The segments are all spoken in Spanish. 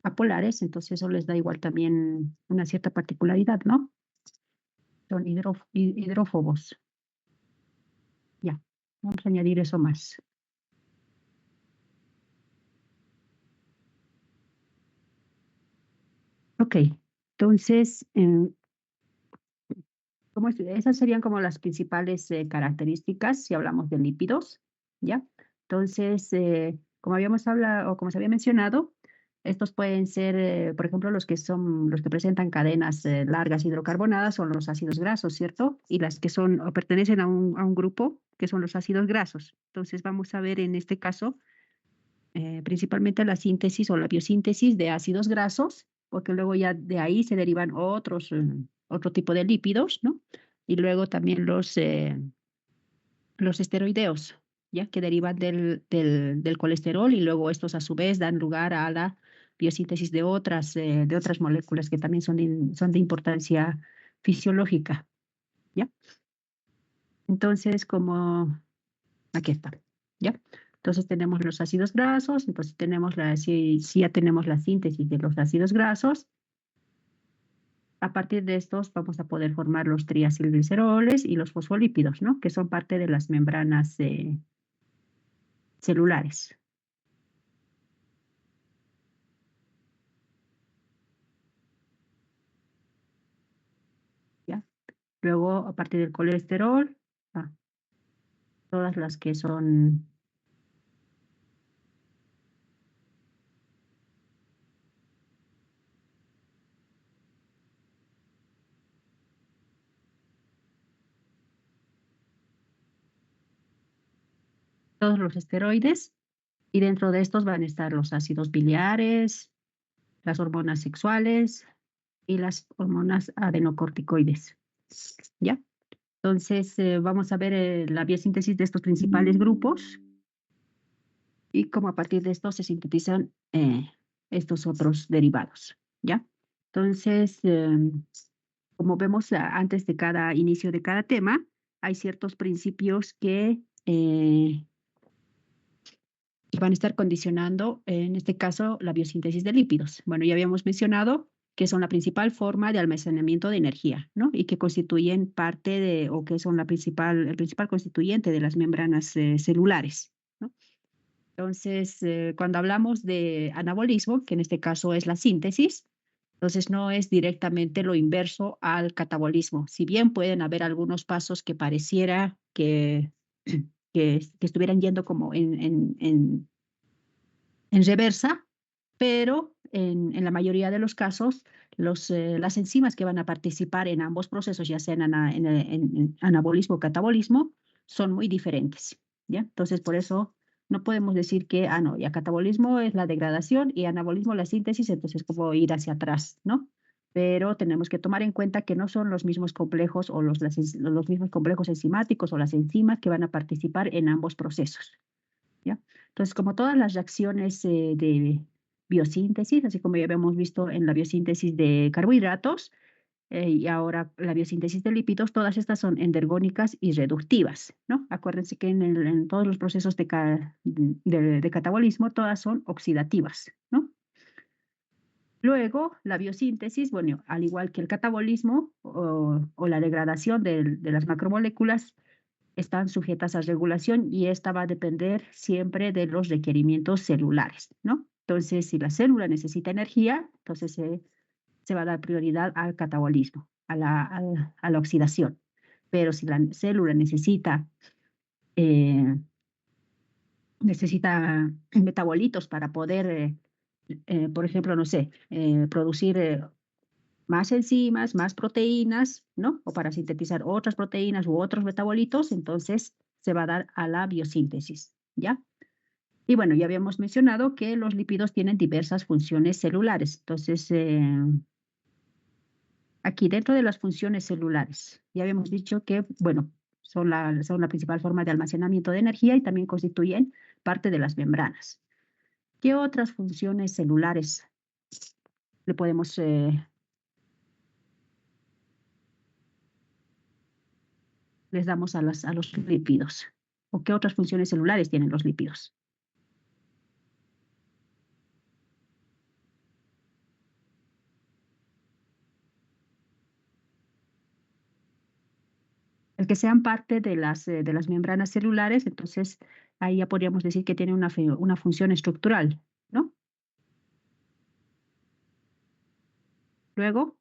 apolares, entonces eso les da igual también una cierta particularidad, ¿no? Son hidrófobos. Ya, vamos a añadir eso más. Ok, entonces, esas serían como las principales características si hablamos de lípidos, ¿ya? Entonces, como habíamos hablado o como se había mencionado, estos pueden ser, por ejemplo, los que presentan cadenas largas hidrocarbonadas son los ácidos grasos, ¿cierto? Y las que son o pertenecen a un grupo que son los ácidos grasos. Entonces, vamos a ver en este caso principalmente la síntesis o la biosíntesis de ácidos grasos, porque luego ya de ahí se derivan otro tipo de lípidos, ¿no? Y luego también los esteroideos, ¿ya? Que derivan del colesterol y luego estos a su vez dan lugar a la biosíntesis de otras moléculas que también son de importancia fisiológica, ¿ya? Entonces, aquí está, ¿ya? Entonces tenemos los ácidos grasos, entonces si ya tenemos la síntesis de los ácidos grasos, a partir de estos vamos a poder formar los triacilgliceroles y los fosfolípidos, ¿no? Que son parte de las membranas celulares, ¿ya? Luego, a partir del colesterol, ah, todas las que son todos los esteroides, y dentro de estos van a estar los ácidos biliares, las hormonas sexuales y las hormonas adenocorticoides, ¿ya? Entonces, vamos a ver la biosíntesis de estos principales grupos y cómo a partir de estos se sintetizan estos otros derivados, ¿ya? Entonces, como vemos antes de cada inicio de cada tema, hay ciertos principios que van a estar condicionando, en este caso, la biosíntesis de lípidos. Bueno, ya habíamos mencionado que son la principal forma de almacenamiento de energía, ¿no? Y que constituyen parte de, o que son el principal constituyente de las membranas celulares, ¿no? Entonces, cuando hablamos de anabolismo, que en este caso es la síntesis, entonces no es directamente lo inverso al catabolismo. Si bien pueden haber algunos pasos que pareciera que estuvieran yendo como en reversa, pero en la mayoría de los casos, las enzimas que van a participar en ambos procesos, ya sea en anabolismo o catabolismo, son muy diferentes, ¿ya? Entonces, por eso no podemos decir que, no, ya catabolismo es la degradación y anabolismo la síntesis, entonces como ir hacia atrás, ¿no? Pero tenemos que tomar en cuenta que no son los mismos complejos o los mismos complejos enzimáticos o las enzimas que van a participar en ambos procesos, ¿ya? Entonces, como todas las reacciones de biosíntesis, así como ya habíamos visto en la biosíntesis de carbohidratos y ahora la biosíntesis de lípidos, todas estas son endergónicas y reductivas, ¿no? Acuérdense que en todos los procesos de catabolismo, todas son oxidativas, ¿no? Luego, la biosíntesis, bueno, al igual que el catabolismo o la degradación de las macromoléculas, están sujetas a regulación y esta va a depender siempre de los requerimientos celulares, ¿no? Entonces, si la célula necesita energía, entonces se va a dar prioridad al catabolismo, a la oxidación. Pero si la célula necesita metabolitos para poder, por ejemplo, no sé, producir más enzimas, más proteínas, ¿no? O para sintetizar otras proteínas u otros metabolitos, entonces se va a dar a la biosíntesis, ¿ya? Y bueno, ya habíamos mencionado que los lípidos tienen diversas funciones celulares. Entonces, aquí dentro de las funciones celulares, ya habíamos dicho que, bueno, son la principal forma de almacenamiento de energía y también constituyen parte de las membranas. ¿Qué otras funciones celulares le podemos les damos a los lípidos? ¿O qué otras funciones celulares tienen los lípidos? el que sean parte de las membranas celulares, entonces ahí ya podríamos decir que tiene una función estructural, ¿no? Luego,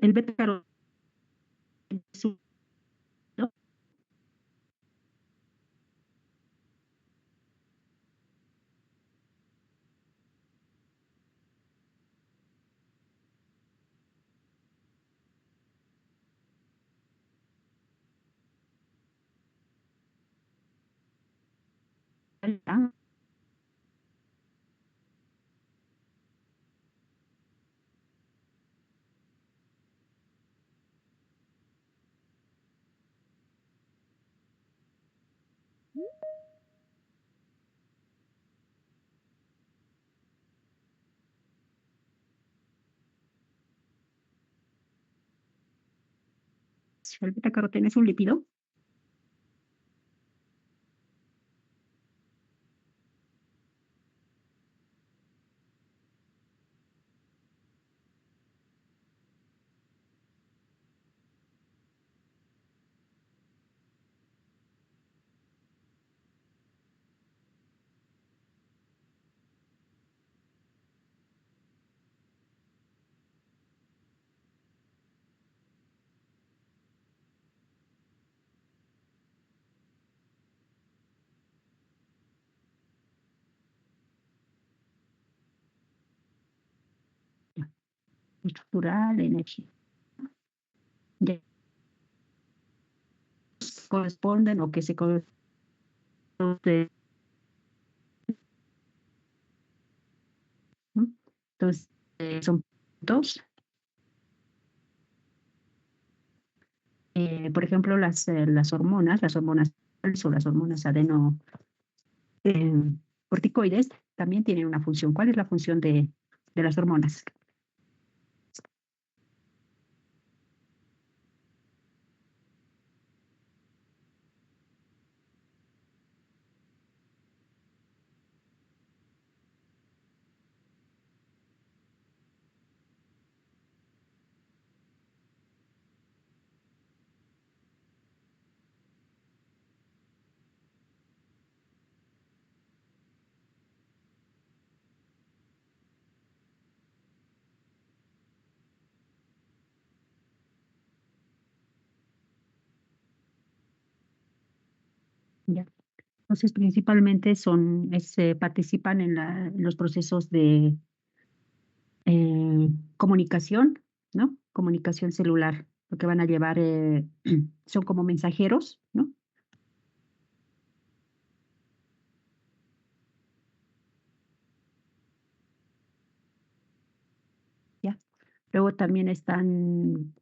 el beta caroteno es un- ¿no? Ah, el beta caroteno es un lípido. Estructural, energía. Ya corresponden o que se corresponden. ¿No? Entonces, son dos. Por ejemplo, las hormonas o las hormonas eh, corticoides también tienen una función. ¿Cuál es la función de las hormonas? Ya. Entonces, principalmente participan en los procesos de comunicación, ¿no? Comunicación celular, lo que van a llevar, son como mensajeros, ¿no? Ya. Luego también están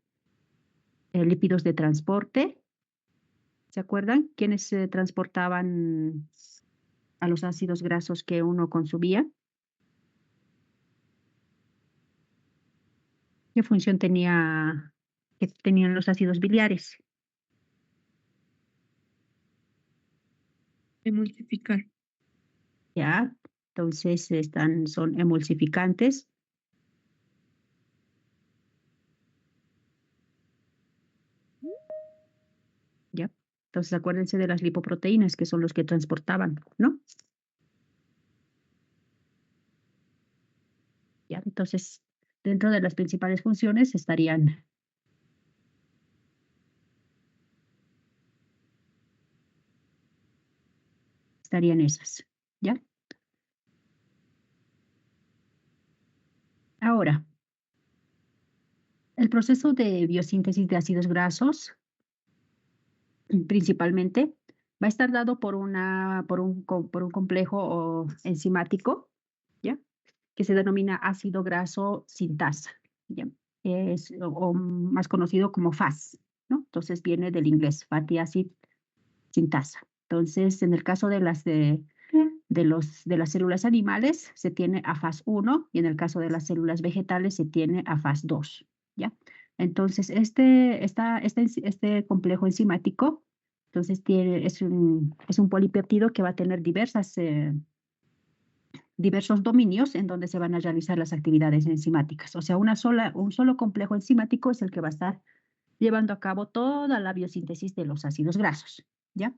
lípidos de transporte. ¿Se acuerdan? ¿Quiénes transportaban a los ácidos grasos que uno consumía? ¿Qué función que tenían los ácidos biliares? Emulsificar. Ya. Entonces son emulsificantes. ¿Ya? Entonces acuérdense de las lipoproteínas, que son los que transportaban, ¿no? ¿Ya? Entonces, dentro de las principales funciones estarían esas, ¿ya? Ahora, el proceso de biosíntesis de ácidos grasos, principalmente, va a estar dado por un complejo enzimático, ¿ya? Que se denomina ácido graso sintasa, ¿ya? O más conocido como FAS, ¿no? Entonces viene del inglés, fatty acid sintasa. Entonces, en el caso de las células animales, se tiene a faz 1 y en el caso de las células vegetales se tiene a faz 2, ¿ya? Entonces, este complejo enzimático, entonces es un polipeptido que va a tener diversos dominios en donde se van a realizar las actividades enzimáticas. O sea, un solo complejo enzimático es el que va a estar llevando a cabo toda la biosíntesis de los ácidos grasos, ¿ya?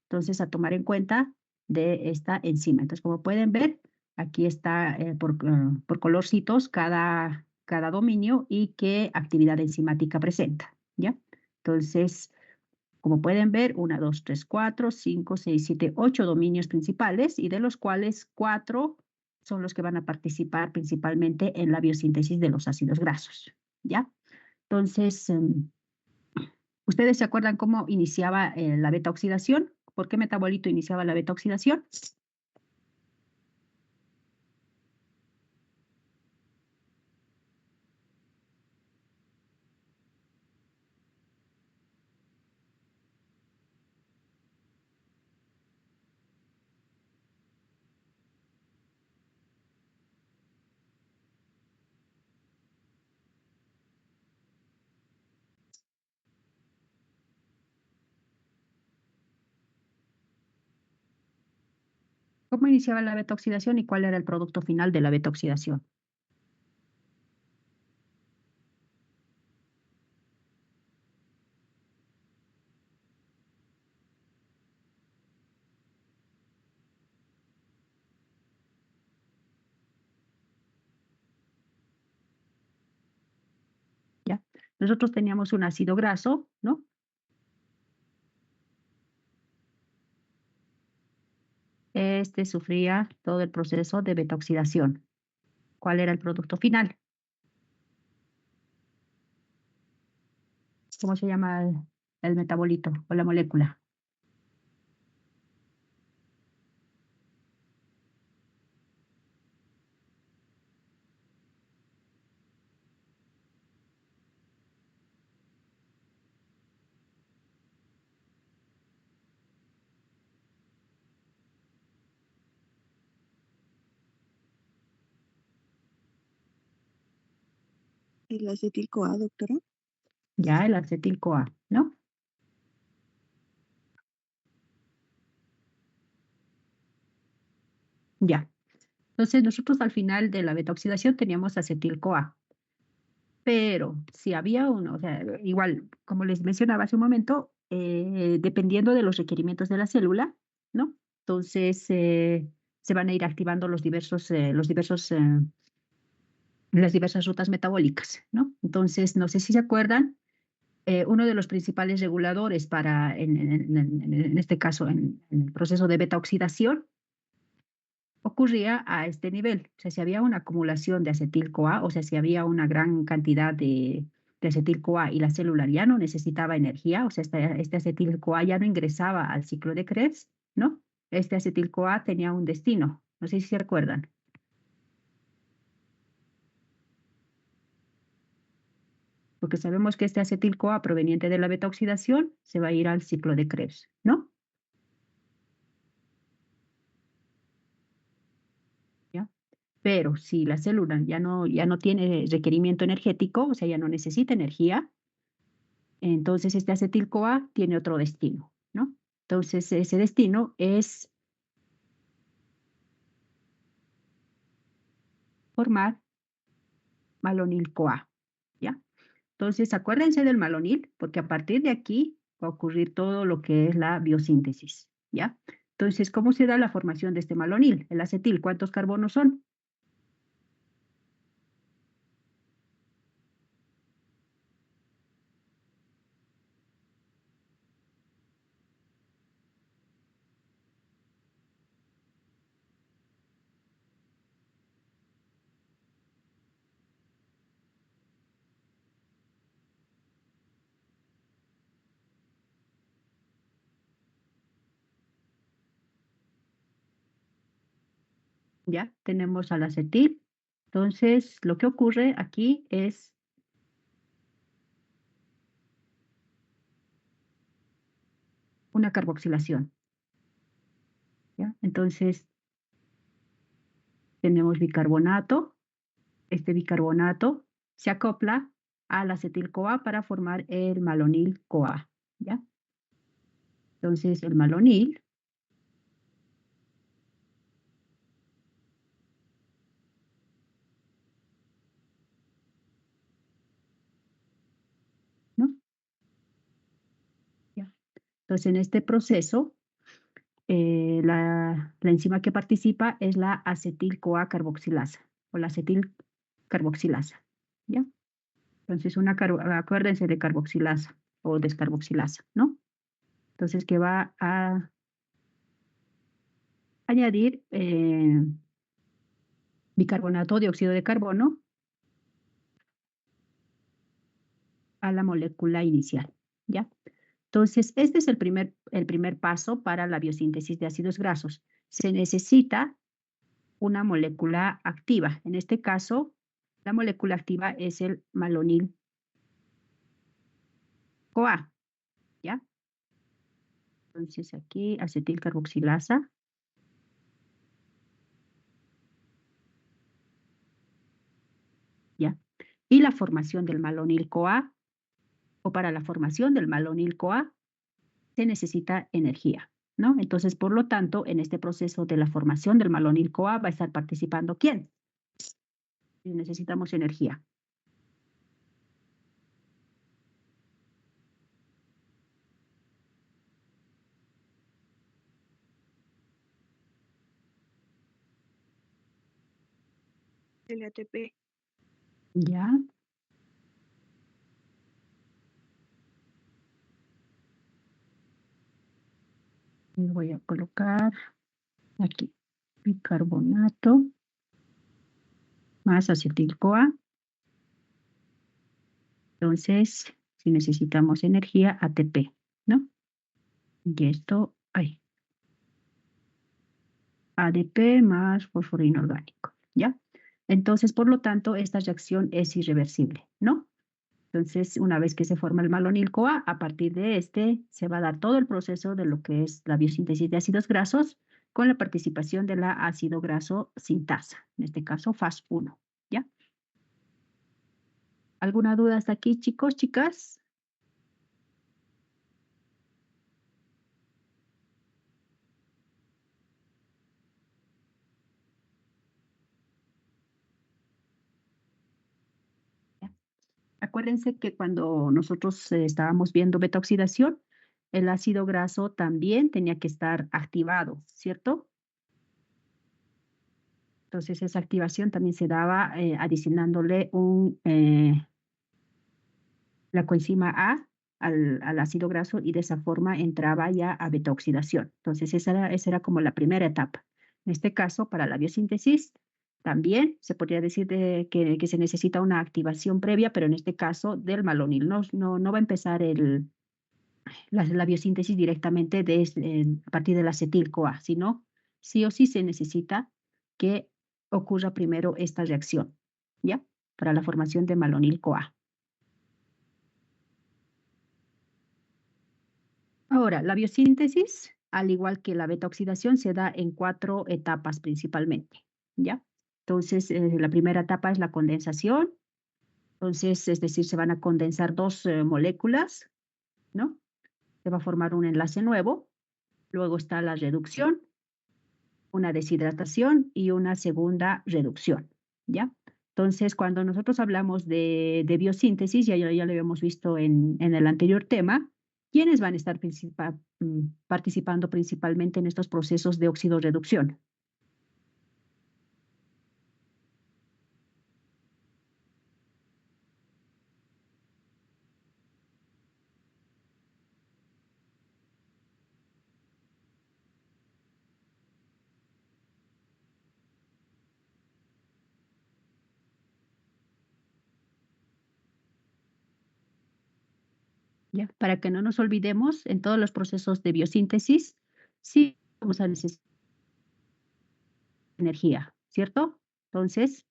Entonces, a tomar en cuenta de esta enzima. Entonces, como pueden ver, aquí está por colorcitos cada dominio y qué actividad enzimática presenta, ¿ya? Entonces, como pueden ver, 1, 2, 3, 4, 5, 6, 7, 8 dominios principales y de los cuales 4 son los que van a participar principalmente en la biosíntesis de los ácidos grasos, ¿ya? Entonces, ¿ustedes se acuerdan cómo iniciaba la beta oxidación? ¿Por qué metabolito iniciaba la beta oxidación? ¿Cómo iniciaba la beta oxidación y cuál era el producto final de la beta oxidación? ¿Ya? Nosotros teníamos un ácido graso, ¿no? Este sufría todo el proceso de beta oxidación. ¿Cuál era el producto final? ¿Cómo se llama el metabolito o la molécula? El acetil-CoA, doctora. Ya, el acetil-CoA, ¿no? Ya. Entonces, nosotros al final de la beta oxidación teníamos acetil-CoA. Pero si había uno, o sea, igual, como les mencionaba hace un momento, dependiendo de los requerimientos de la célula, ¿no? Entonces, se van a ir activando las diversas rutas metabólicas, ¿no? Entonces, no sé si se acuerdan, uno de los principales reguladores en este caso, en el proceso de beta oxidación, ocurría a este nivel. O sea, si había una acumulación de acetil-CoA, o sea, si había una gran cantidad de acetil-CoA y la célula ya no necesitaba energía, o sea, este acetil-CoA ya no ingresaba al ciclo de Krebs, ¿no? Este acetil-CoA tenía un destino. No sé si se recuerdan. Porque sabemos que este acetil-CoA proveniente de la beta oxidación se va a ir al ciclo de Krebs, ¿no? ¿Ya? Pero si la célula ya no tiene requerimiento energético, o sea, ya no necesita energía, entonces este acetil-CoA tiene otro destino, ¿no? Entonces ese destino es formar malonil-CoA, ¿ya? Entonces, acuérdense del malonil, porque a partir de aquí va a ocurrir todo lo que es la biosíntesis, ¿ya? Entonces, ¿cómo se da la formación de este malonil? El acetil, ¿cuántos carbonos son? ¿Ya? Tenemos al acetil. Entonces, lo que ocurre aquí es una carboxilación, ¿ya? Entonces, tenemos bicarbonato. Este bicarbonato se acopla al acetil-CoA para formar el malonil-CoA, ¿ya? Entonces, el malonil, ¿no? ¿Ya? Entonces, en este proceso, la enzima que participa es la acetil-CoA carboxilasa o la acetil-carboxilasa, ¿ya? Entonces, acuérdense de carboxilasa o descarboxilasa, ¿no? Entonces, que va a añadir bicarbonato, dióxido de carbono a la molécula inicial, ¿ya? Entonces, este es el primer paso para la biosíntesis de ácidos grasos. Se necesita una molécula activa. En este caso, la molécula activa es el malonil-CoA, ¿ya? Entonces, aquí acetilcarboxilasa, ¿ya? Y la formación del malonil-CoA, o para la formación del malonil-CoA, se necesita energía, ¿no? Entonces, por lo tanto, en este proceso de la formación del malonil-CoA va a estar participando ¿quién? Si necesitamos energía. El ATP. ¿Ya? Y voy a colocar aquí bicarbonato más acetil-CoA. Entonces, si necesitamos energía, ATP, ¿no? Y esto, ay, ADP más fósforo inorgánico, ¿ya? Entonces, por lo tanto, esta reacción es irreversible, ¿no? Entonces, una vez que se forma el malonil-CoA, a partir de este se va a dar todo el proceso de lo que es la biosíntesis de ácidos grasos con la participación de la ácido graso sintasa, en este caso FAS1, ¿ya? ¿Alguna duda hasta aquí, chicos, chicas? ¿Ya? Acuérdense que cuando nosotros estábamos viendo beta-oxidación, el ácido graso también tenía que estar activado, ¿cierto? Entonces, esa activación también se daba adicionándole la coenzima A al ácido graso y de esa forma entraba ya a beta-oxidación. Entonces, esa era como la primera etapa. En este caso, para la biosíntesis, también se podría decir que se necesita una activación previa, pero en este caso del malonil. No va a empezar la biosíntesis directamente a partir del acetil-CoA, sino sí o sí se necesita que ocurra primero esta reacción, ¿ya? Para la formación de malonil-CoA. Ahora, la biosíntesis, al igual que la beta-oxidación, se da en 4 etapas principalmente, ¿ya? Entonces, la primera etapa es la condensación. Entonces, es decir, se van a condensar 2 moléculas, ¿no? Se va a formar un enlace nuevo. Luego está la reducción, una deshidratación y una segunda reducción, ¿ya? Entonces, cuando nosotros hablamos de biosíntesis, ya lo habíamos visto en el anterior tema, ¿quiénes van a estar participando principalmente en estos procesos de oxidorreducción? ¿Ya? Para que no nos olvidemos, en todos los procesos de biosíntesis, sí vamos a necesitar energía, ¿cierto? Entonces,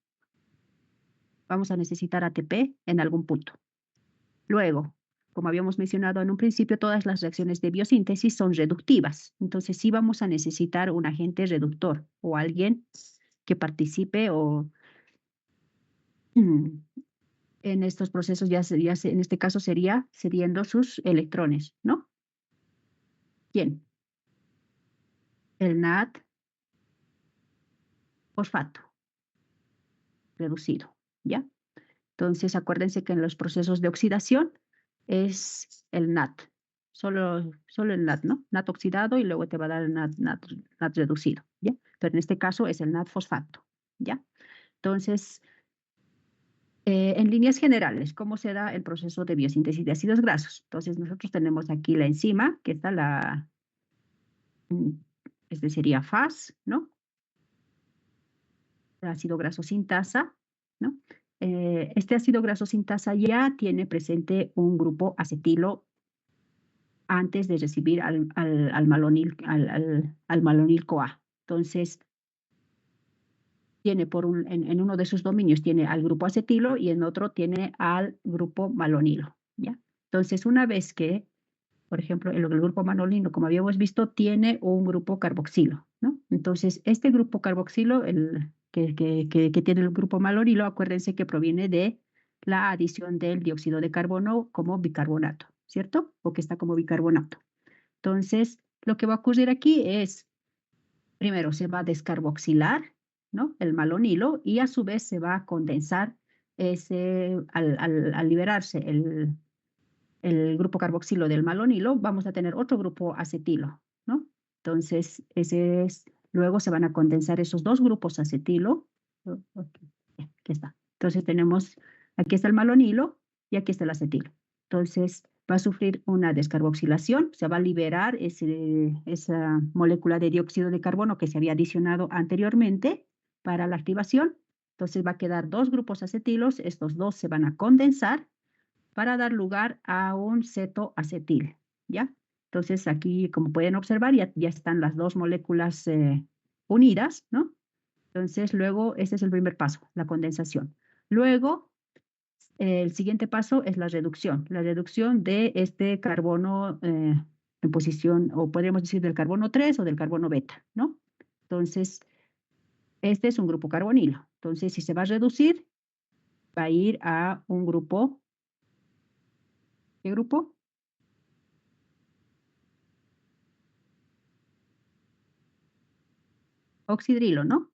vamos a necesitar ATP en algún punto. Luego, como habíamos mencionado en un principio, todas las reacciones de biosíntesis son reductivas. Entonces, sí vamos a necesitar un agente reductor o alguien que participe o en estos procesos, en este caso sería cediendo sus electrones, ¿no? ¿Quién? El NAD fosfato reducido, ¿ya? Entonces, acuérdense que en los procesos de oxidación es el NAT, solo el NAT, ¿no? NAT oxidado y luego te va a dar el NAT reducido, ¿ya? Pero en este caso es el NAT fosfato, ¿ya? Entonces, en líneas generales, ¿cómo se da el proceso de biosíntesis de ácidos grasos? Entonces, nosotros tenemos aquí la enzima, que está mm, este sería FAS, ¿no? Ácido graso sintasa, ¿no? Este ácido graso sintasa ya tiene presente un grupo acetilo antes de recibir al malonil CoA. Entonces, tiene en uno de sus dominios tiene al grupo acetilo y en otro tiene al grupo malonilo, ¿ya? Entonces, una vez que, por ejemplo, el grupo malonilo, como habíamos visto, tiene un grupo carboxilo, ¿no? Entonces, este grupo carboxilo, que tiene el grupo malonilo, acuérdense que proviene de la adición del dióxido de carbono como bicarbonato, ¿cierto? O que está como bicarbonato. Entonces, lo que va a ocurrir aquí es, primero se va a descarboxilar, ¿no? El malonilo y a su vez se va a condensar al liberarse el grupo carboxilo del malonilo, vamos a tener otro grupo acetilo, ¿no? Entonces, luego se van a condensar esos dos grupos acetilo. Aquí está. Entonces tenemos, aquí está el malonilo y aquí está el acetilo. Entonces va a sufrir una descarboxilación, se va a liberar esa molécula de dióxido de carbono que se había adicionado anteriormente para la activación. Entonces va a quedar dos grupos acetilos, estos dos se van a condensar para dar lugar a un cetoacetil, ¿ya? Entonces aquí, como pueden observar, ya están las dos moléculas unidas, ¿no? Entonces luego, este es el primer paso, la condensación. Luego, el siguiente paso es la reducción de este carbono en posición, o podríamos decir del carbono 3 o del carbono beta, ¿no? Entonces, este es un grupo carbonilo. Entonces, si se va a reducir, va a ir a un grupo, ¿qué grupo? Oxidrilo, ¿no?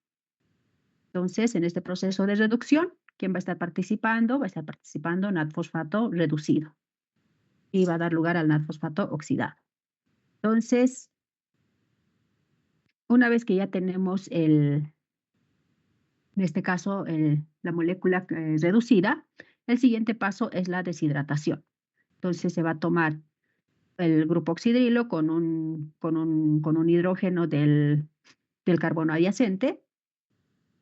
Entonces, en este proceso de reducción, ¿quién va a estar participando? Va a estar participando NAD-fosfato reducido y va a dar lugar al NAD-fosfato oxidado. Entonces, una vez que ya tenemos en este caso, la molécula reducida, el siguiente paso es la deshidratación. Entonces, se va a tomar el grupo oxidrilo con un hidrógeno del carbono adyacente,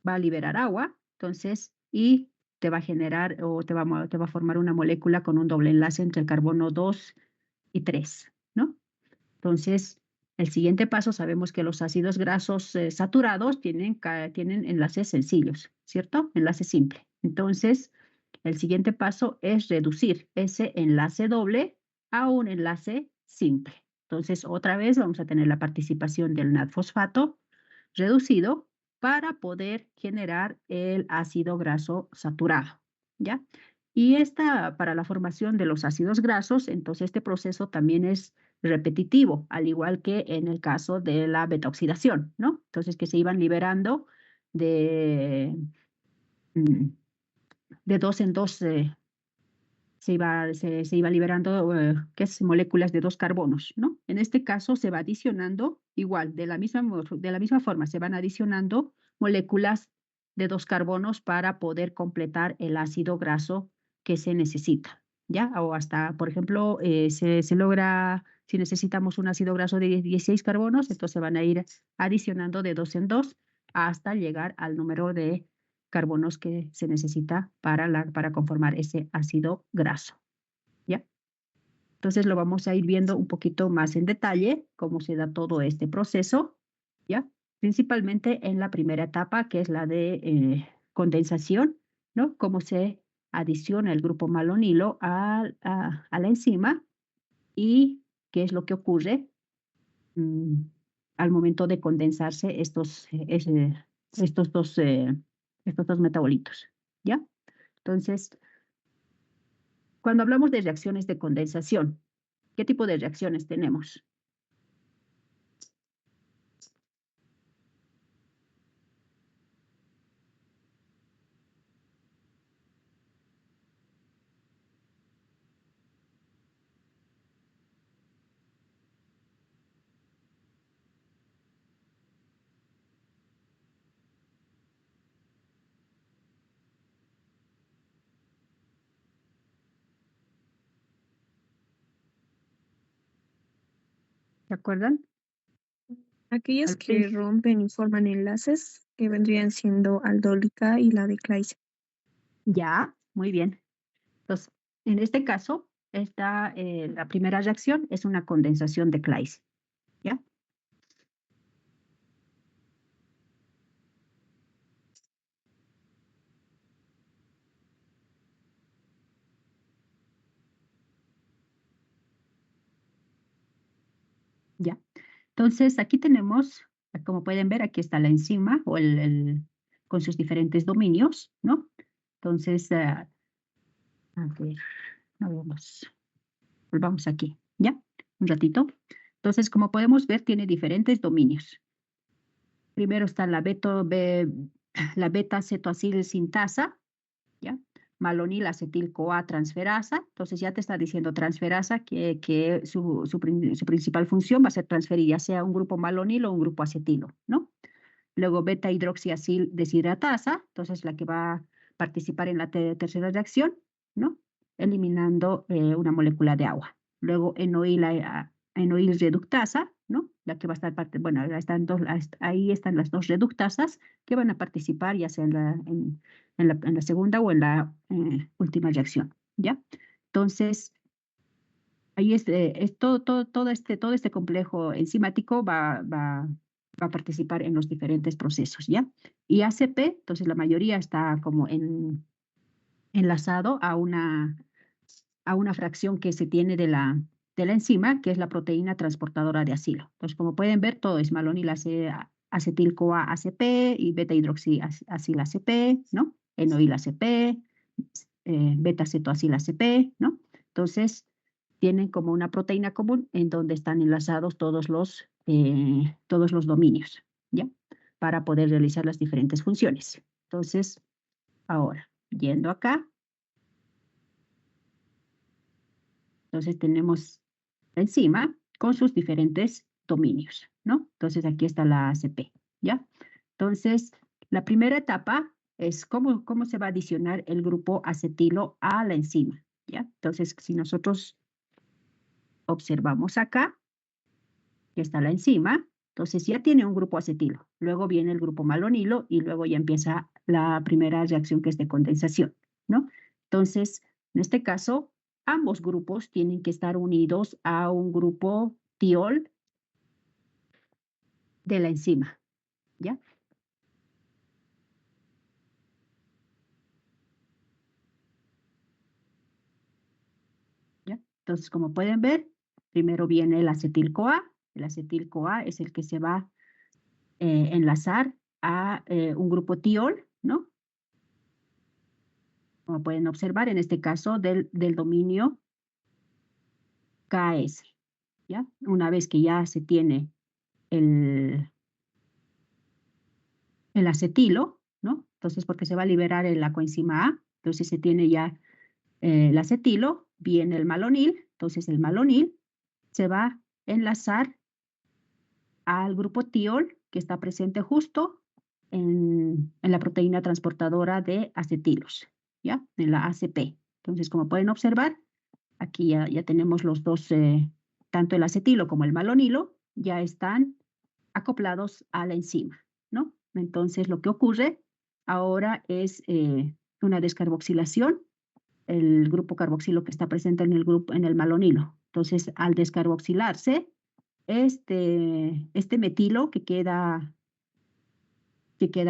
va a liberar agua, entonces, y te va a generar o te va a formar una molécula con un doble enlace entre el carbono 2 y 3, ¿no? Entonces, el siguiente paso, sabemos que los ácidos grasos saturados tienen enlaces sencillos, ¿cierto? Enlace simple. Entonces, el siguiente paso es reducir ese enlace doble a un enlace simple. Entonces, otra vez vamos a tener la participación del NAD-fosfato reducido para poder generar el ácido graso saturado, ¿ya? Y para la formación de los ácidos grasos, entonces este proceso también es repetitivo, al igual que en el caso de la betaoxidación, ¿no? Entonces que se iban liberando de mm, de dos en dos se iba liberando ¿qué es? Moléculas de 2 carbonos, ¿no? En este caso se va adicionando igual, de la misma forma, se van adicionando moléculas de 2 carbonos para poder completar el ácido graso que se necesita, ¿ya? O hasta, por ejemplo, se logra, si necesitamos un ácido graso de 16 carbonos, entonces se van a ir adicionando de 2 en 2 hasta llegar al número de carbonos que se necesita para conformar ese ácido graso, ¿ya? Entonces lo vamos a ir viendo un poquito más en detalle, cómo se da todo este proceso, ¿ya? Principalmente en la primera etapa, que es la de condensación, ¿no? Cómo se adiciona el grupo malonilo a la enzima y qué es lo que ocurre mm, al momento de condensarse estos estos dos metabolitos, ¿ya? Entonces, cuando hablamos de reacciones de condensación, ¿qué tipo de reacciones tenemos? ¿Se acuerdan? Aquellas Al que principio, rompen y forman enlaces que vendrían siendo aldólica y la de Claisen. ya, muy bien. Entonces, en este caso, la primera reacción es una condensación de Claisen, ¿ya? ¿Ya? Entonces, aquí tenemos, como pueden ver, aquí está la enzima o con sus diferentes dominios, ¿no? Entonces, a ver, volvamos aquí, ¿ya? Un ratito. Entonces, como podemos ver, tiene diferentes dominios. Primero está la beta-cetoacil sintasa, ¿ya? Malonil acetil-CoA transferasa. Entonces ya te está diciendo transferasa que su principal función va a ser transferir ya sea un grupo malonil o un grupo acetilo, ¿no? Luego beta-hidroxiacil deshidratasa, entonces la que va a participar en la tercera reacción, ¿no? Eliminando una molécula de agua. Luego enoil reductasa, ¿no? La que va a estar, bueno, ahí están las dos reductasas que van a participar ya sea en la segunda o en la última reacción, ¿ya? Entonces, ahí es todo este complejo enzimático va a participar en los diferentes procesos, ¿ya? Y ACP, entonces la mayoría está como enlazado a una fracción que se tiene de la enzima, que es la proteína transportadora de acilo. Entonces, como pueden ver, todo es malonil acetil-CoA ACP y beta-hidroxiacil ACP, ¿no? Enoil ACP, beta-cetoacil ACP, ¿no? Entonces, tienen como una proteína común en donde están enlazados todos los dominios, ¿ya? Para poder realizar las diferentes funciones. Entonces, ahora, yendo acá, entonces tenemos la enzima con sus diferentes dominios, ¿no? Entonces aquí está la ACP, ¿ya? Entonces, la primera etapa es cómo se va a adicionar el grupo acetilo a la enzima, ¿ya? Entonces, si nosotros observamos acá, que está la enzima, entonces ya tiene un grupo acetilo, luego viene el grupo malonilo y luego ya empieza la primera reacción que es de condensación, ¿no? Entonces, en este caso, ambos grupos tienen que estar unidos a un grupo tiol de la enzima, ¿ya? ¿Ya? Entonces, como pueden ver, primero viene el acetil-CoA es el que se va a enlazar a un grupo tiol, ¿no? Como pueden observar, en este caso del dominio KS, ¿ya? Una vez que ya se tiene el acetilo, ¿no? Entonces, porque se va a liberar la coenzima A, entonces se tiene ya el acetilo, viene el malonil, entonces el malonil se va a enlazar al grupo tiol que está presente justo en la proteína transportadora de acetilos, ¿ya? En la ACP. Entonces, como pueden observar, aquí ya tenemos los dos, tanto el acetilo como el malonilo, ya están acoplados a la enzima, ¿no? Entonces, lo que ocurre ahora es una descarboxilación, el grupo carboxilo que está presente en el grupo, en el malonilo. Entonces, al descarboxilarse, este metilo que queda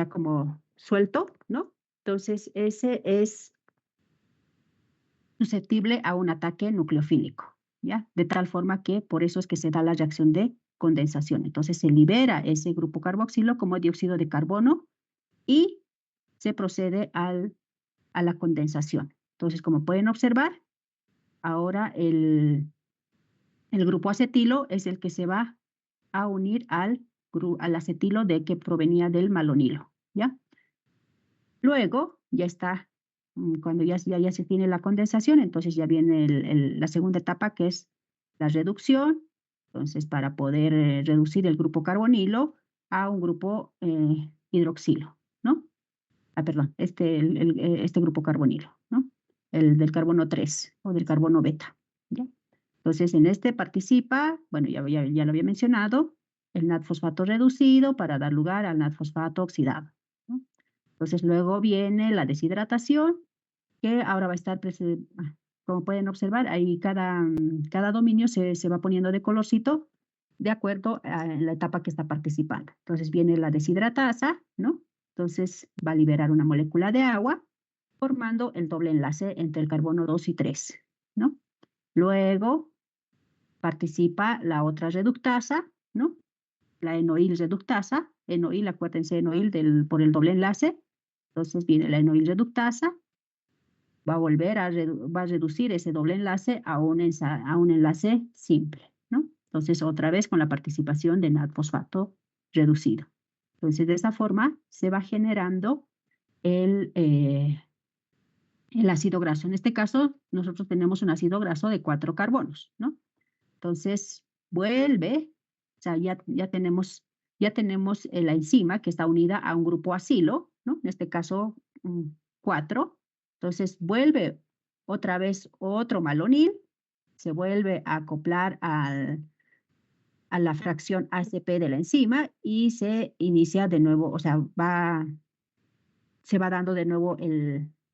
como suelto, ¿no? Entonces, ese es susceptible a un ataque nucleofílico, ¿ya? De tal forma que por eso es que se da la reacción de condensación. Entonces, se libera ese grupo carboxilo como dióxido de carbono y se procede a la condensación. Entonces, como pueden observar, ahora el grupo acetilo es el que se va a unir al acetilo que provenía del malonilo, ¿ya? Luego ya está, cuando ya se tiene la condensación, entonces ya viene la segunda etapa que es la reducción. Entonces, para poder reducir el grupo carbonilo a un grupo hidroxilo, ¿no? Perdón, este grupo carbonilo, ¿no? El del carbono 3 o del carbono beta, ¿ya? Entonces, en este participa, bueno, ya lo había mencionado, el NAD-fosfato reducido para dar lugar al NAD-fosfato oxidado, ¿no? Entonces, luego viene la deshidratación, que ahora va a estar, como pueden observar, ahí cada dominio se va poniendo de colorcito de acuerdo a la etapa que está participando. Entonces, viene la deshidratasa, ¿no? Entonces, va a liberar una molécula de agua, formando el doble enlace entre el carbono 2 y 3, ¿no? Luego participa la otra reductasa, ¿no? La enoil reductasa, enoil, acuérdense, enoil por el doble enlace. Entonces viene la enoil reductasa, va a volver va a reducir ese doble enlace a un enlace simple, ¿no? Entonces, otra vez con la participación de NAD-fosfato reducido. Entonces, de esa forma se va generando el ácido graso. En este caso, nosotros tenemos un ácido graso de 4 carbonos, ¿no? Entonces, vuelve, o sea, ya tenemos la enzima que está unida a un grupo acilo, ¿no? En este caso, 4. Entonces, vuelve otra vez otro malonil, se vuelve a acoplar a la fracción ACP de la enzima y se inicia de nuevo, o sea, se va dando de nuevo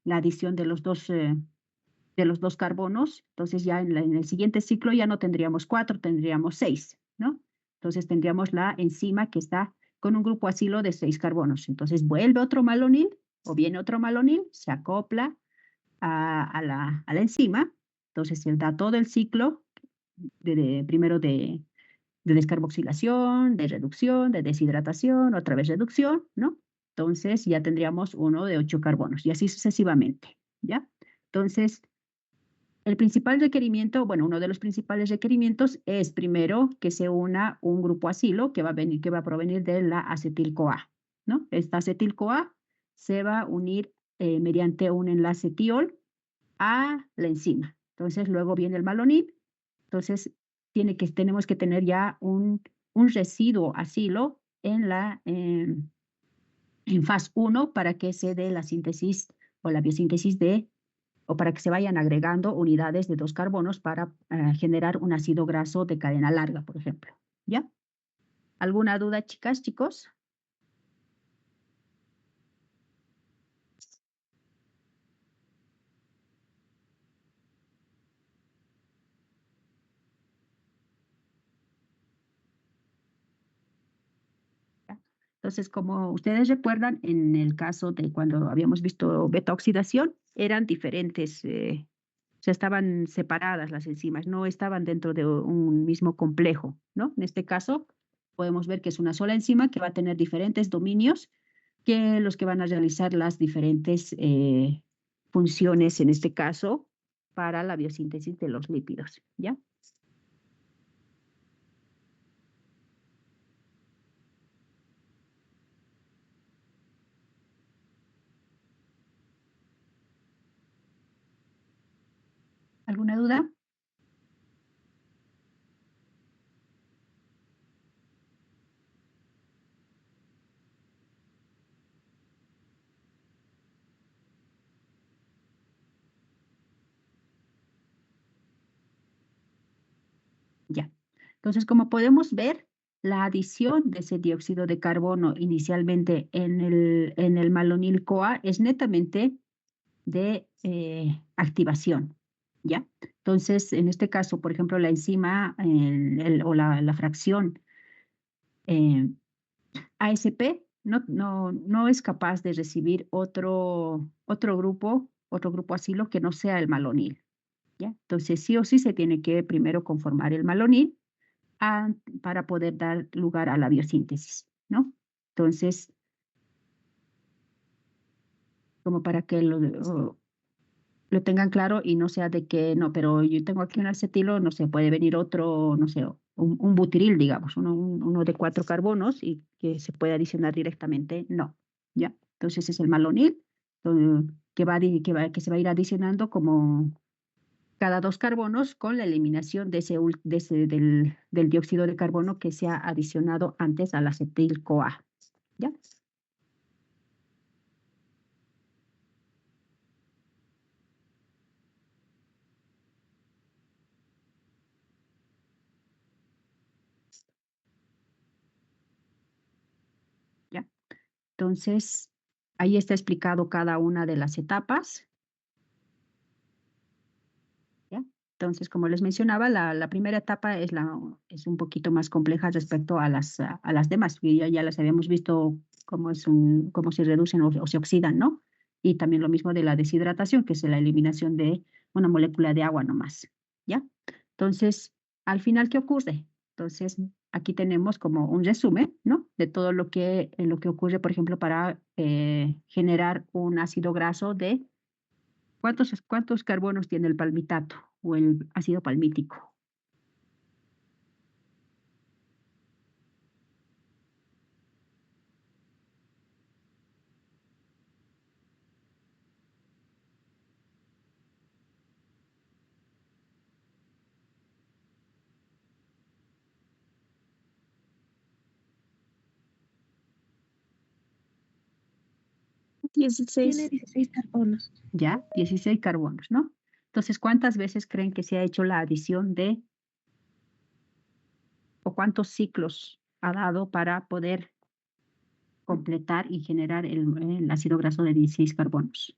la adición de los dos carbonos. Entonces ya en el siguiente ciclo ya no tendríamos 4, tendríamos 6, ¿no? Entonces tendríamos la enzima que está con un grupo acilo de 6 carbonos. Entonces vuelve otro malonil o viene otro malonil, se acopla a la enzima. Entonces se da todo el ciclo primero de descarboxilación, de reducción, de deshidratación, otra vez reducción, ¿no? Entonces ya tendríamos uno de 8 carbonos y así sucesivamente, ¿ya? Entonces, el principal requerimiento, bueno, uno de los principales requerimientos es primero que se una un grupo acilo que va a provenir de la acetil-CoA, ¿no? Esta acetil-CoA se va a unir mediante un enlace tiol a la enzima. Entonces, luego viene el malonil. Entonces, tenemos que tener ya un residuo acilo en faz 1 para que se dé la síntesis o la biosíntesis o para que se vayan agregando unidades de 2 carbonos para generar un ácido graso de cadena larga, por ejemplo. ¿Ya? ¿Alguna duda, chicas, chicos? Entonces, como ustedes recuerdan, en el caso de cuando habíamos visto beta oxidación, eran diferentes, o sea, estaban separadas las enzimas, no estaban dentro de un mismo complejo, ¿no? En este caso, podemos ver que es una sola enzima que va a tener diferentes dominios que los que van a realizar las diferentes funciones, en este caso, para la biosíntesis de los lípidos, ¿ya? ¿Alguna duda? Ya. Entonces, como podemos ver, la adición de ese dióxido de carbono inicialmente en el malonil-CoA es netamente de activación, ¿ya? Entonces, en este caso, por ejemplo, la enzima o la fracción eh, ASP no es capaz de recibir otro grupo acilo que no sea el malonil, ¿ya? Entonces, sí o sí se tiene que primero conformar el malonil para poder dar lugar a la biosíntesis, ¿no? Entonces, como para que lo tengan claro y no sea de que, no, pero yo tengo aquí un acetilo, no sé, puede venir otro, no sé, un butiril, digamos, uno de 4 carbonos y que se puede adicionar directamente, no, ¿ya? Entonces es el malonil que se va a ir adicionando como cada 2 carbonos con la eliminación del dióxido de carbono que se ha adicionado antes al acetil-CoA, ¿ya? ¿Ya? Entonces, ahí está explicado cada una de las etapas, ¿ya? Entonces, como les mencionaba, la primera etapa es un poquito más compleja respecto a las demás, que ya las habíamos visto cómo se reducen o se oxidan, ¿no? Y también lo mismo de la deshidratación, que es la eliminación de una molécula de agua nomás, ¿ya? Entonces, al final, ¿qué ocurre? Entonces, aquí tenemos como un resumen, ¿no? De todo lo que ocurre, por ejemplo, para generar un ácido graso de ¿cuántos carbonos tiene el palmitato o el ácido palmítico? 16. Tiene 16 carbonos. ¿Ya? 16 carbonos, ¿no? Entonces, ¿cuántas veces creen que se ha hecho la adición o cuántos ciclos ha dado para poder completar y generar el ácido graso de 16 carbonos?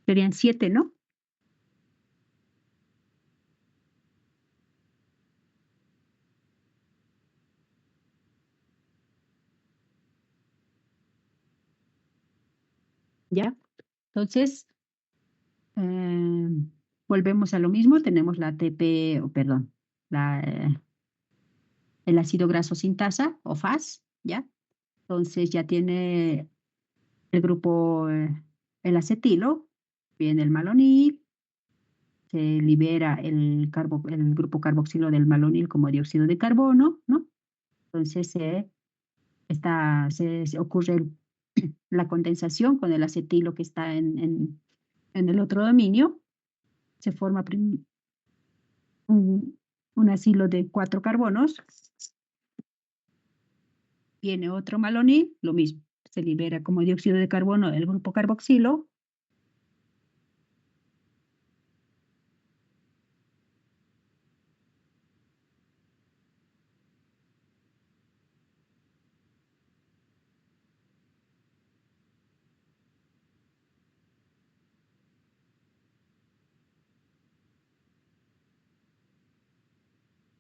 Serían 7, ¿no? ¿Ya? Entonces, volvemos a lo mismo, tenemos la ATP, perdón, el ácido graso sin tasa o FAS, ¿ya? Entonces ya tiene el grupo, el acetilo, viene el malonil, se libera el grupo carboxilo del malonil como dióxido de carbono, ¿no? Entonces se ocurre la condensación con el acetilo que está en el otro dominio, se forma un acilo de 4 carbonos, viene otro malonil, lo mismo, se libera como dióxido de carbono el grupo carboxilo.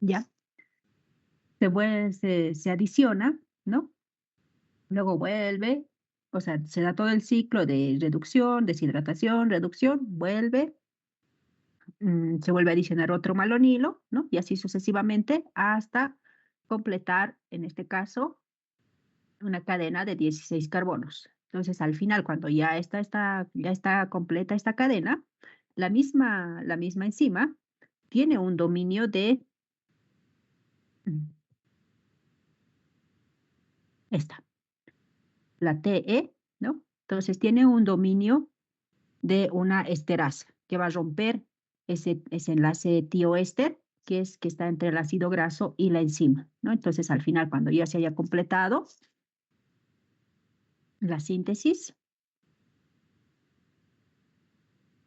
Ya, se adiciona, ¿no? Luego vuelve, O sea, se da todo el ciclo de reducción, deshidratación, reducción, se vuelve a adicionar otro malonilo, ¿no? Y así sucesivamente hasta completar, en este caso, una cadena de 16 carbonos. Entonces, al final, cuando ya está completa esta cadena, la misma enzima tiene un dominio de mm, esta, la TE, ¿no? Entonces, tiene un dominio de una esterasa que va a romper ese enlace tioéster que está entre el ácido graso y la enzima, ¿no? Entonces, al final, cuando ya se haya completado la síntesis,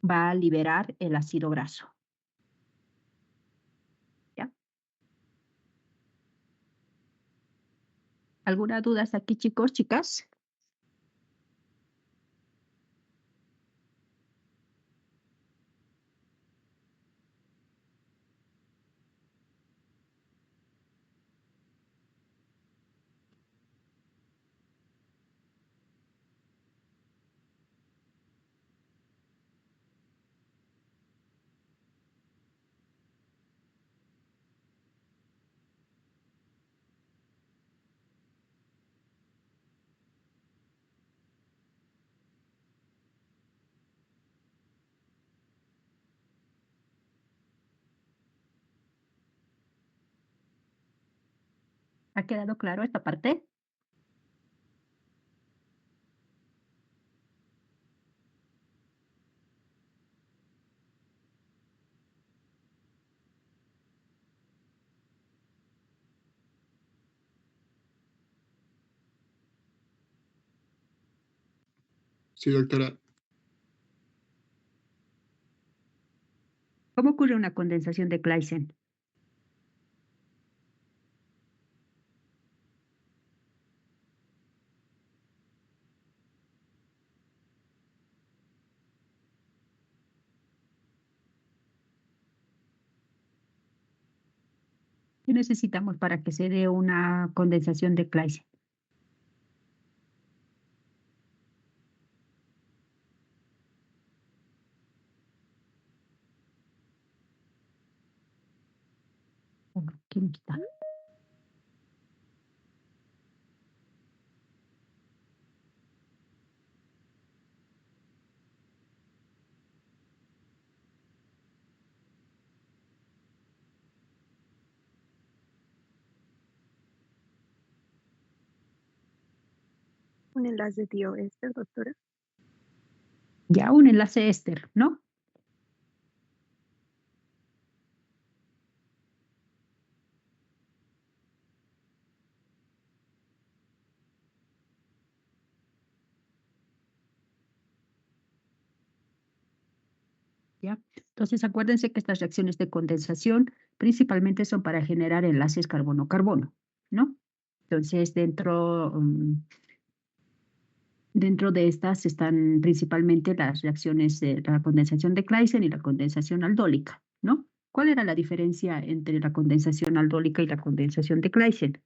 va a liberar el ácido graso, ¿ya? ¿Alguna duda hasta aquí, chicos, chicas? ¿Ha quedado claro esta parte? Sí, doctora. ¿Cómo ocurre una condensación de Claisen? ¿Qué necesitamos para que se dé una condensación de Claisen? Química. Un enlace tioéster, doctora. Ya un enlace éster, ¿no? ¿Ya? Entonces, acuérdense que estas reacciones de condensación principalmente son para generar enlaces carbono-carbono, ¿no? Entonces, dentro de estas están principalmente las reacciones de la condensación de Claisen y la condensación aldólica, ¿no? ¿Cuál era la diferencia entre la condensación aldólica y la condensación de Claisen?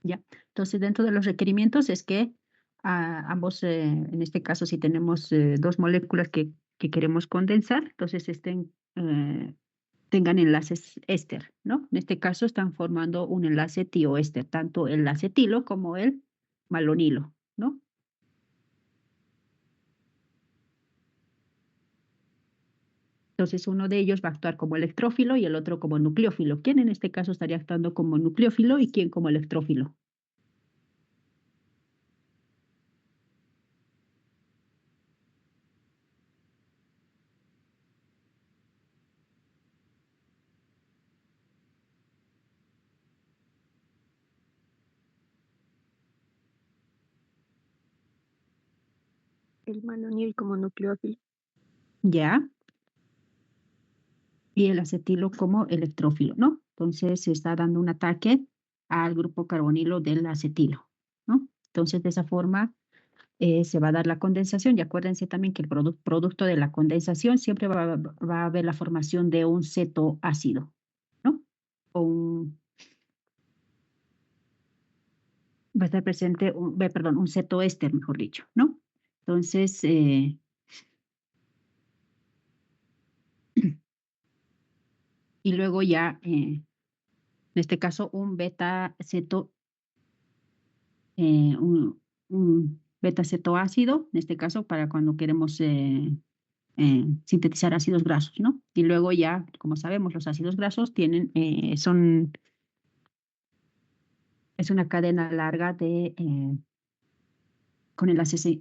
¿Ya? Entonces, dentro de los requerimientos es que ambos, en este caso, si tenemos dos moléculas que queremos condensar, entonces tengan enlaces éster, ¿no? En este caso están formando un enlace tioéster, tanto el acetilo como el malonilo, ¿no? Entonces, uno de ellos va a actuar como electrófilo y el otro como nucleófilo. ¿Quién en este caso estaría actuando como nucleófilo y quién como electrófilo? El malonil como nucleófilo. ¿Ya? Y el acetilo como electrófilo, ¿no? Entonces se está dando un ataque al grupo carbonilo del acetilo, ¿no? Entonces de esa forma se va a dar la condensación y acuérdense también que el producto de la condensación siempre va a haber la formación de un cetoácido, ¿no? O va a estar presente, perdón, un cetoéster, mejor dicho, ¿no? Entonces, y luego ya, en este caso, un beta-ceto, un beta-cetoácido, en este caso, para cuando queremos sintetizar ácidos grasos, ¿no? Y luego ya, como sabemos, los ácidos grasos tienen, es una cadena larga de, con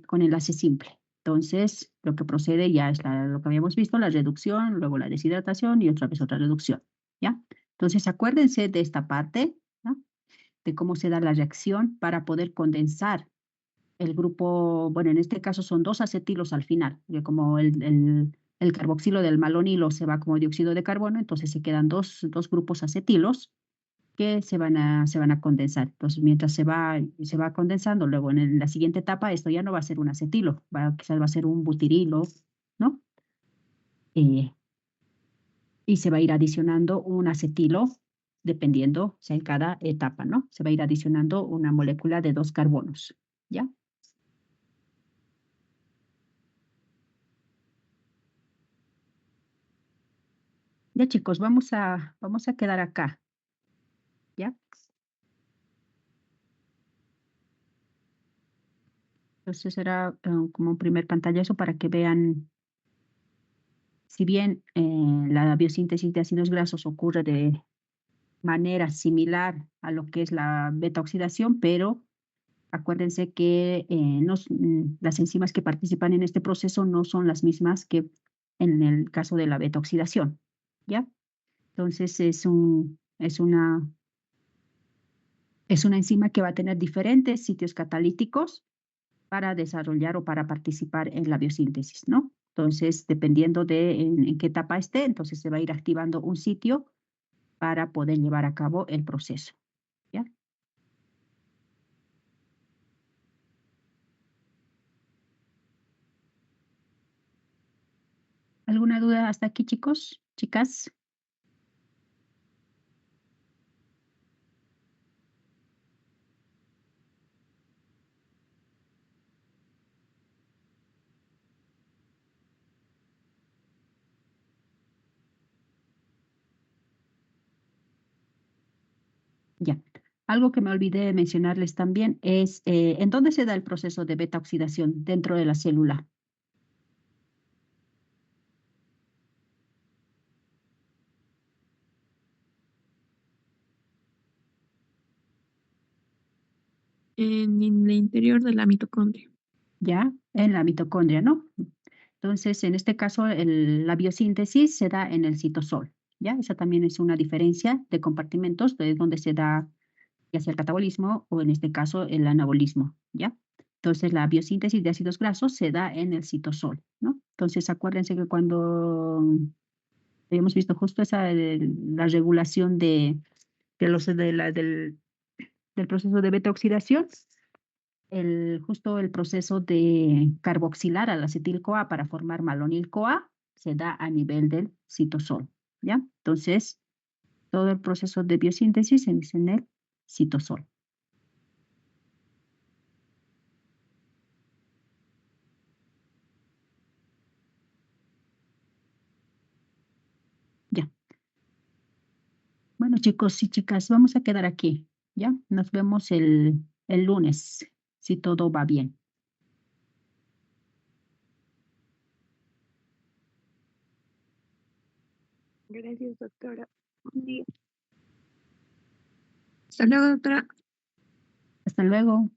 con el enlace simple. Entonces, lo que procede ya es lo que habíamos visto, la reducción, luego la deshidratación y otra vez otra reducción, ¿ya? Entonces, acuérdense de esta parte, ¿no? De cómo se da la reacción para poder condensar el grupo, bueno, en este caso son dos acetilos al final, que como el carboxilo del malonilo se va como dióxido de carbono, entonces se quedan dos grupos acetilos que se van a condensar. Entonces, mientras se va condensando, luego en la siguiente etapa, esto ya no va a ser un acetilo, quizás va a ser un butirilo, ¿no? Eh, y se va a ir adicionando un acetilo, dependiendo, o sea, en cada etapa, ¿no? Se va a ir adicionando una molécula de 2 carbonos, ¿ya? Ya, chicos, vamos a quedar acá, ¿ya? Entonces será como un primer pantallazo para que vean, si bien la biosíntesis de ácidos grasos ocurre de manera similar a lo que es la beta oxidación, pero acuérdense que las enzimas que participan en este proceso no son las mismas que en el caso de la beta oxidación, ¿ya? Entonces es una enzima que va a tener diferentes sitios catalíticos para desarrollar o para participar en la biosíntesis, ¿no? Entonces, dependiendo de en qué etapa esté, entonces se va a ir activando un sitio para poder llevar a cabo el proceso, ¿ya? ¿Alguna duda hasta aquí, chicos? ¿Chicas? Ya. Algo que me olvidé de mencionarles también es ¿en dónde se da el proceso de beta oxidación dentro de la célula? En el interior de la mitocondria. Ya, en la mitocondria, ¿no? Entonces, en este caso, la biosíntesis se da en el citosol, ¿ya? Esa también es una diferencia de compartimentos de donde se da ya sea el catabolismo o en este caso el anabolismo, ¿ya? Entonces, la biosíntesis de ácidos grasos se da en el citosol, ¿no? Entonces, acuérdense que cuando habíamos visto justo la regulación del proceso de beta oxidación, justo el proceso de carboxilar al acetil-CoA para formar malonil-CoA se da a nivel del citosol, ¿ya? Entonces, todo el proceso de biosíntesis se dice en el citosol. Ya. Bueno, chicos y chicas, vamos a quedar aquí, ¿ya? Nos vemos el lunes, si todo va bien. Gracias, doctora. Buen día. Hasta luego, doctora. Hasta luego.